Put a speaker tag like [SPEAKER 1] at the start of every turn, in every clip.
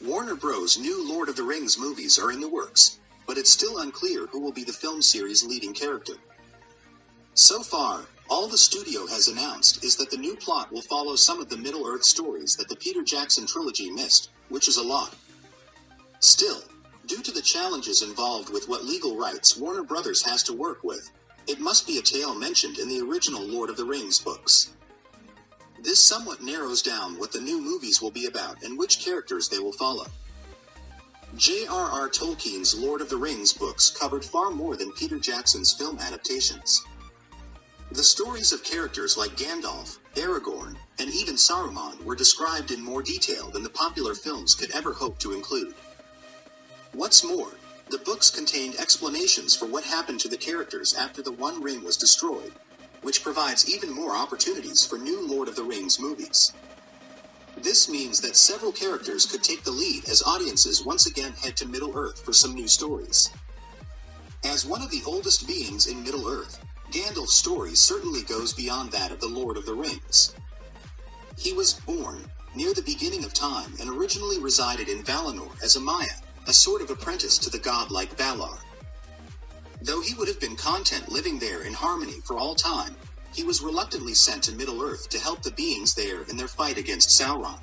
[SPEAKER 1] Warner Bros. New Lord of the Rings movies are in the works, but it's still unclear who will be the film series' leading character. So far, all the studio has announced is that the new plot will follow some of the Middle-earth stories that the Peter Jackson trilogy missed, which is a lot. Still, due to the challenges involved with what legal rights Warner Bros. Has to work with, it must be a tale mentioned in the original Lord of the Rings books. This somewhat narrows down what the new movies will be about and which characters they will follow. J.R.R. Tolkien's Lord of the Rings books covered far more than Peter Jackson's film adaptations. The stories of characters like Gandalf, Aragorn, and even Saruman were described in more detail than the popular films could ever hope to include. What's more, the books contained explanations for what happened to the characters after the One Ring was destroyed, which provides even more opportunities for new Lord of the Rings movies. This means that several characters could take the lead as audiences once again head to Middle-earth for some new stories. As one of the oldest beings in Middle-earth, Gandalf's story certainly goes beyond that of the Lord of the Rings. He was born near the beginning of time and originally resided in Valinor as a Maya, a sort of apprentice to the godlike Valar. Though he would have been content living there in harmony for all time, he was reluctantly sent to Middle-earth to help the beings there in their fight against Sauron.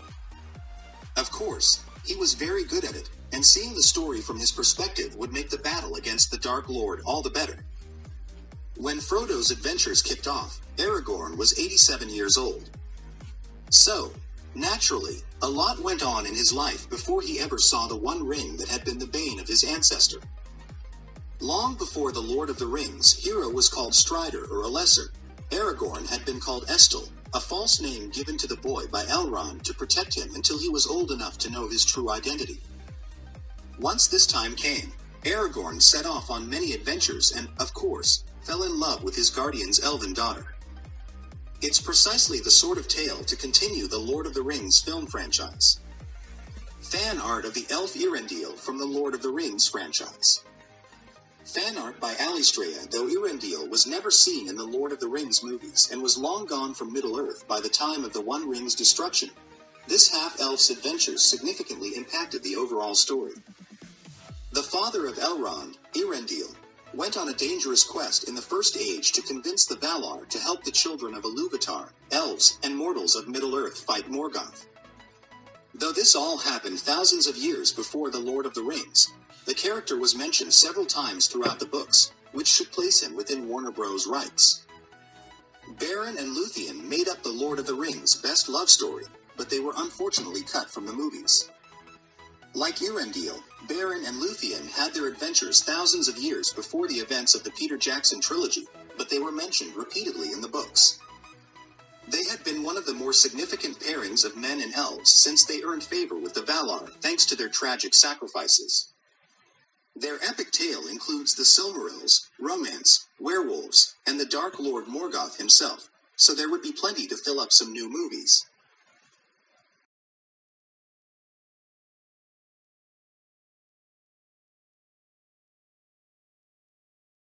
[SPEAKER 1] Of course, he was very good at it, and seeing the story from his perspective would make the battle against the Dark Lord all the better. When Frodo's adventures kicked off, Aragorn was 87 years old. So, naturally, a lot went on in his life before he ever saw the One Ring that had been the bane of his ancestor. Long before the Lord of the Rings, Hero was called Strider or Alesser. Aragorn had been called Estel, a false name given to the boy by Elrond to protect him until he was old enough to know his true identity. Once this time came, Aragorn set off on many adventures and, of course, fell in love with his guardian's elven daughter. It's precisely the sort of tale to continue the Lord of the Rings film franchise. Fan art of the elf Irendil from the Lord of the Rings franchise. Fan art by Alistraea, though Irendil was never seen in the Lord of the Rings movies and was long gone from Middle-earth by the time of the One Ring's destruction, this half-elf's adventures significantly impacted the overall story. The father of Elrond, Irendil, went on a dangerous quest in the First Age to convince the Valar to help the children of Ilúvatar, elves, and mortals of Middle-earth fight Morgoth. Though this all happened thousands of years before the Lord of the Rings, the character was mentioned several times throughout the books, which should place him within Warner Bros. Rights. Beren and Luthien made up the Lord of the Rings' best love story, but they were unfortunately cut from the movies. Like Irendil, Beren and Luthien had their adventures thousands of years before the events of the Peter Jackson trilogy, but they were mentioned repeatedly in the books. They had been one of the more significant pairings of men and elves since they earned favor with the Valar thanks to their tragic sacrifices. Their epic tale includes the Silmarils, romance, werewolves, and the Dark Lord Morgoth himself, so there would be plenty to fill up some new movies.